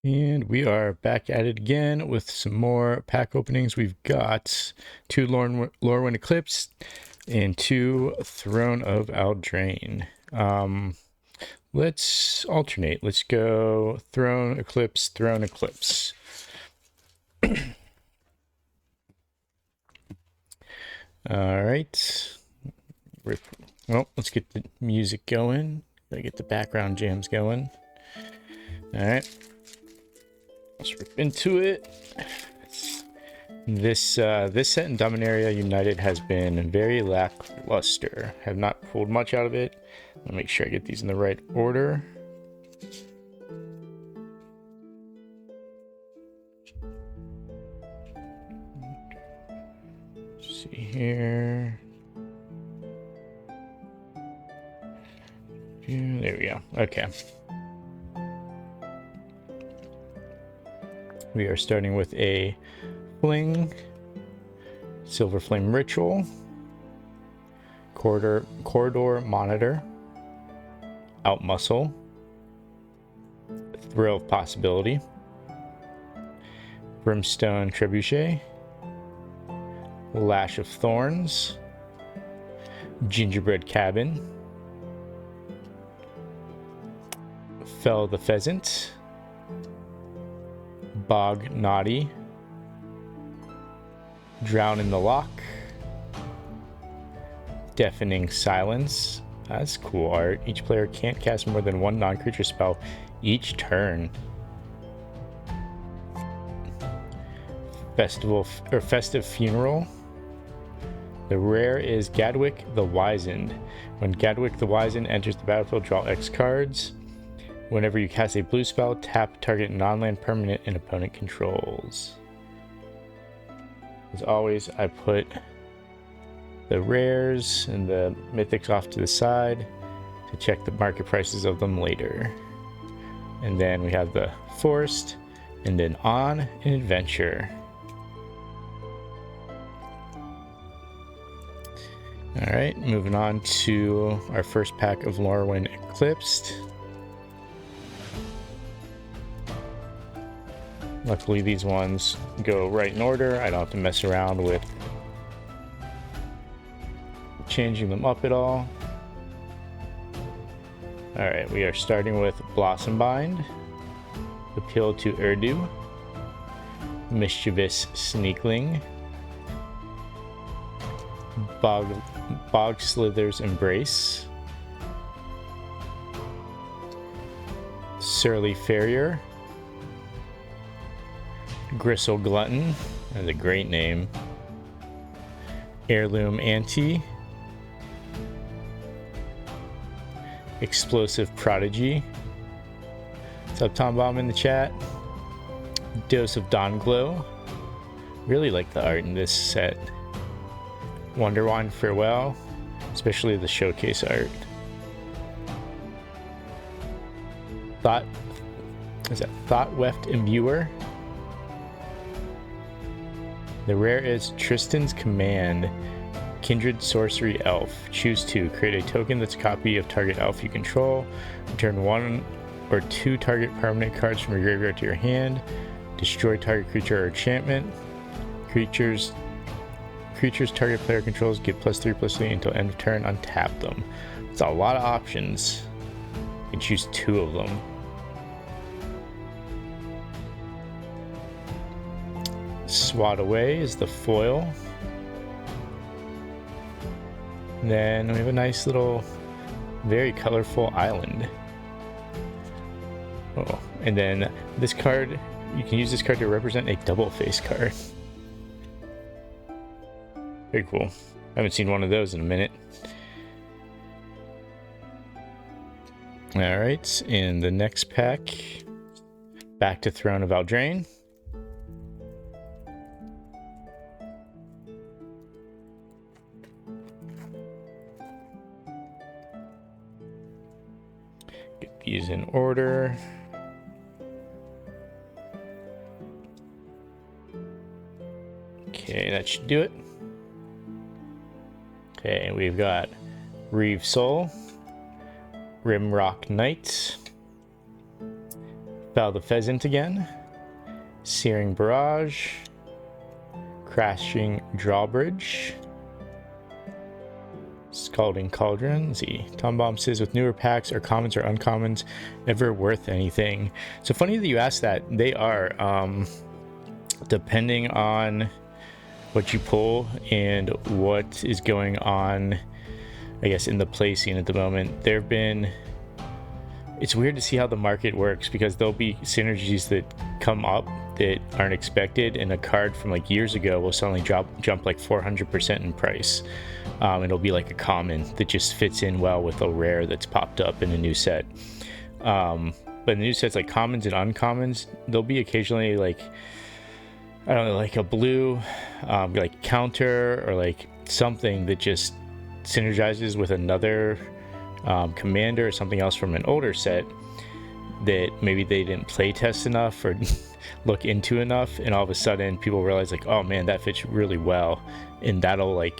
And we are back at it again with some more pack openings. We've got 2 Lorwyn Eclipse and 2 Throne of Eldraine. Let's alternate. Let's go Throne Eclipse, Throne Eclipse. All right. Well, let's get the music going. Gotta get the background jams going. All right. Let's rip into it. This set in Dominaria United has been very lackluster. Have not pulled much out of it. I'll make sure I get these in the right order. Let's see here. Yeah, there we go. Okay. We are starting with a Fling, Silver Flame Ritual, Corridor Monitor, Outmuscle, Thrill of Possibility, Brimstone Trebuchet, Lash of Thorns, Gingerbread Cabin, Fell the Pheasant, Bog Naughty, Drown in the Lock, Deafening Silence. That's cool art. Each player can't cast more than one non-creature spell each turn. Festive Funeral. The rare is Gadwick the Wizened. When Gadwick the Wizened enters the battlefield, draw X cards. Whenever you cast a blue spell, tap target non-land permanent an opponent controls. As always, I put the rares and the mythics off to the side to check the market prices of them later. And then we have the Forest, and then On an Adventure. Alright, moving on to our first pack of Lorwyn Eclipsed. Luckily these ones go right in order. I don't have to mess around with changing them up at all. Alright, we are starting with Blossom Bind, Appeal to Urdu, Mischievous Sneakling, Bog Slither's Embrace, Surly Farrier, Gristle Glutton, that's a great name, Heirloom Ante, Explosive Prodigy. What's up, Tom Bomb in the chat? Dose of Dawn Glow. Really like the art in this set. Wonderwine Farewell, especially the showcase art. Thought-Weft Imbuer. The rare is Tristan's Command, Kindred Sorcery Elf. Choose 2. Create a token that's a copy of target elf you control. Return 1 or 2 target permanent cards from your graveyard to your hand. Destroy target creature or enchantment. Creatures target player controls get +3/+3 until end of turn. Untap them. It's a lot of options. You can choose 2 of them. Swat Away is the foil. And then we have a nice little, very colorful island. Oh, and then this card, you can use this card to represent a double face card. Very cool. I haven't seen one of those in a minute. Alright, in the next pack, back to Throne of Eldraine. Get these in order. Okay, that should do it. Okay, we've got Reeve Soul, Rimrock Knight, Bell the Pheasant again. Searing Barrage. Crashing Drawbridge. Scalding Cauldron. Let's see. Tom Bomb says, with newer packs, are commons or uncommons ever worth anything? So funny that you asked that. They are, depending on what you pull and what is going on, I guess, in the play scene at the moment. There have been, it's weird to see how the market works, because there'll be synergies that come up that aren't expected, and a card from like years ago will suddenly jump like 400% in price. It'll be like a common that just fits in well with a rare that's popped up in a new set. But in the new sets, like commons and uncommons, there'll be occasionally like, I don't know, like a blue like counter or like something that just synergizes with another commander or something else from an older set that maybe they didn't play test enough or look into enough, and all of a sudden people realize like, oh man, that fits really well, and that'll, like,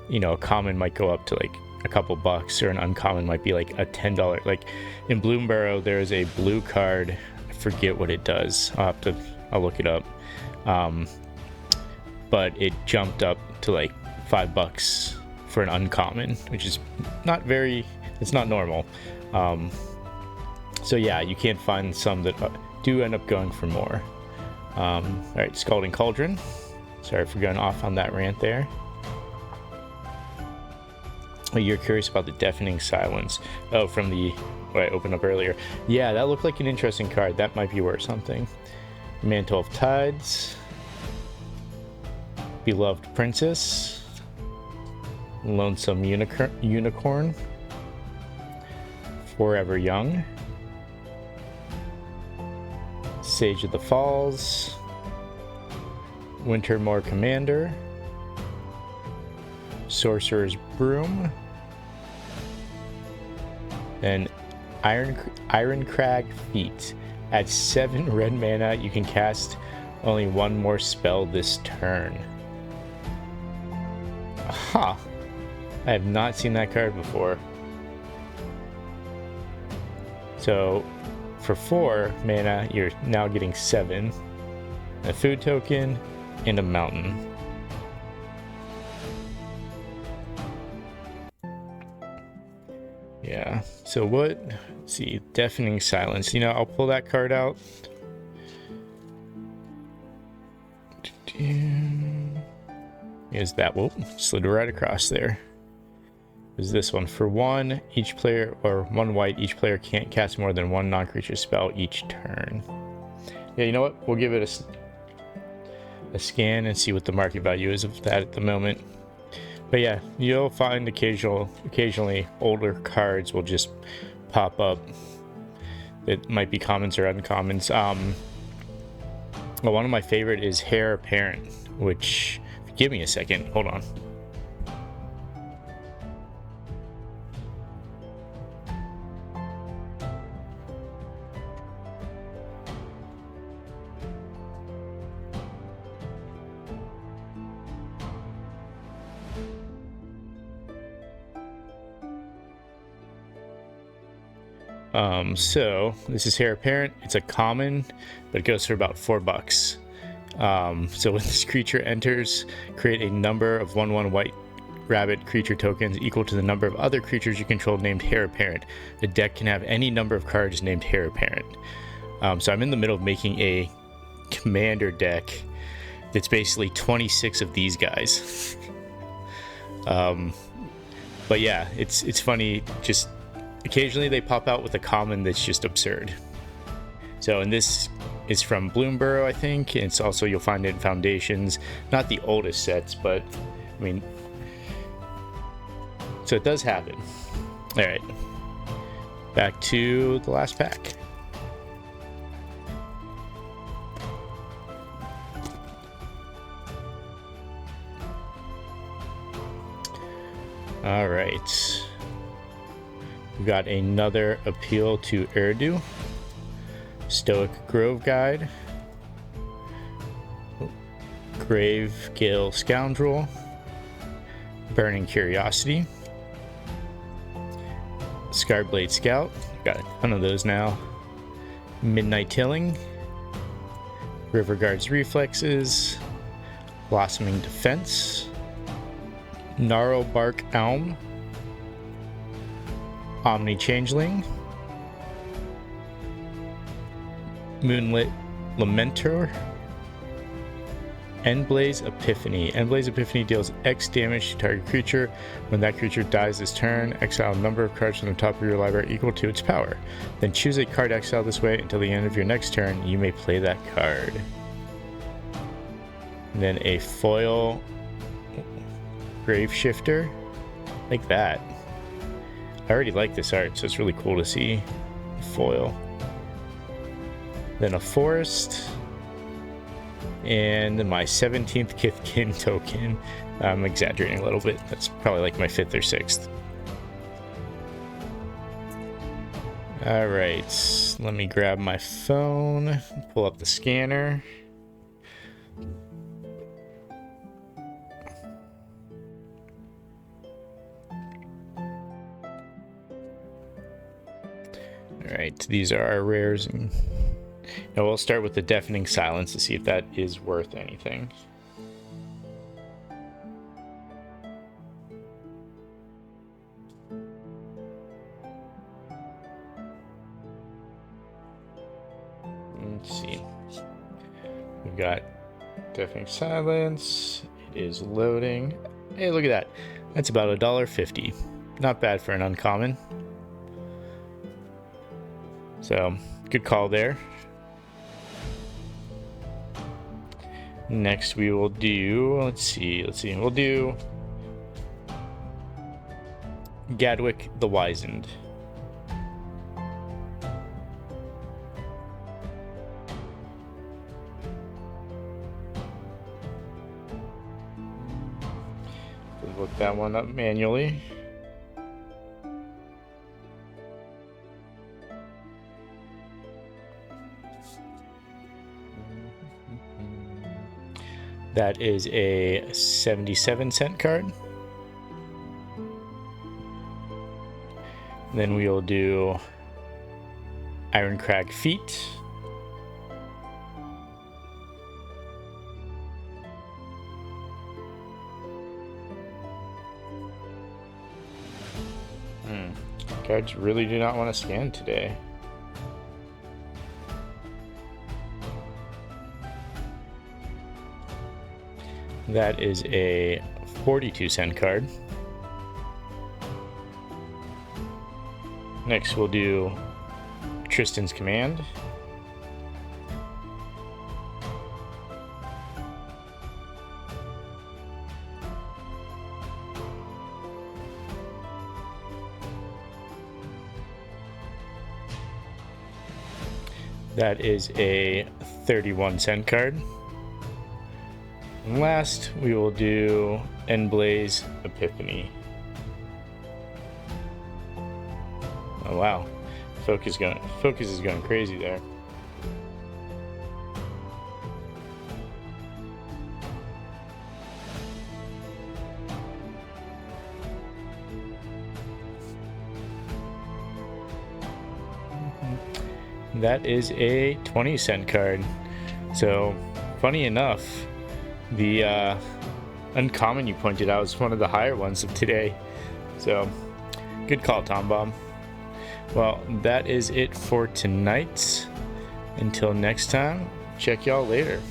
you know, a common might go up to like a couple bucks, or an uncommon might be like a $10. Like in Bloomburrow, there's a blue card, I forget what it does, I'll look it up, but it jumped up to like $5 for an uncommon, which is not very, it's not normal. So yeah, you can't find some that do end up going for more. All right, Scalding Cauldron. Sorry for going off on that rant there. Oh, you're curious about the Deafening Silence. Oh, from the what I opened up earlier. Yeah, that looked like an interesting card. That might be worth something. Mantle of Tides. Beloved Princess. Lonesome Unicorn. Forever Young. Sage of the Falls. Wintermoor Commander. Sorcerer's Broom. And Ironcrag Feet. At 7 red mana, you can cast only one more spell this turn. Huh. I have not seen that card before. So for 4 mana, you're now getting 7. A food token and a mountain. Yeah, so what? Let's see, Deafening Silence. You know, I'll pull that card out. Is that, whoop, slid right across there. Is this one? For 1, each player, or 1 white, each player can't cast more than 1 non-creature spell each turn. Yeah, you know what? We'll give it a scan and see what the market value is of that at the moment. But yeah, you'll find occasionally older cards will just pop up. It might be commons or uncommons. Well, one of my favorite is Heir Apparent, which, give me a second, hold on. So this is Heir Apparent. It's a common, but it goes for about $4. So when this creature enters, create a number of 1/1 white rabbit creature tokens equal to the number of other creatures you control named Heir Apparent. The deck can have any number of cards named Heir Apparent. So I'm in the middle of making a commander deck that's basically 26 of these guys. But yeah, it's funny, just occasionally they pop out with a common that's just absurd. So, and this is from Bloomburrow, I think. And it's also, you'll find it in Foundations. Not the oldest sets, but I mean, so it does happen. All right, back to the last pack. All right. We've got another Appeal to Urdu, Stoic Grove Guide, Gravegale Scoundrel, Burning Curiosity, Scarblade Scout, got a ton of those now, Midnight Tilling, River Guard's Reflexes, Blossoming Defense, Gnarl Bark Elm, Omni Changeling, Moonlit Lamentor, Endblaze Epiphany. Endblaze Epiphany deals X damage to target creature. When that creature dies this turn, exile a number of cards from the top of your library equal to its power. Then choose a card exile this way until the end of your next turn. You may play that card. And then a foil Grave Shifter, like that. I already like this art, so it's really cool to see foil. Then a forest, and my 17th Kithkin token. I'm exaggerating a little bit. That's probably like my 5th or 6th. All right, let me grab my phone, pull up the scanner. All right, these are our rares. And now we'll start with the Deafening Silence to see if that is worth anything. Let's see. We've got Deafening Silence. It is loading. Hey, look at that. That's about $1.50. Not bad for an uncommon. So, good call there. Next we will do, let's see, we'll do Gadwick the Wizened. Look that one up manually. That is a 77-cent card. Then we'll do Ironcrag Feet. Cards really do not want to scan today. That is a 42-cent card. Next we'll do Tristan's Command. That is a 31-cent card. And last, we will do Endblaze Epiphany. Oh wow, focus is going crazy there. That is a 20-cent card. So, funny enough, the uncommon you pointed out is one of the higher ones of today. So, good call, Tom Bomb. Well, that is it for tonight. Until next time, check y'all later.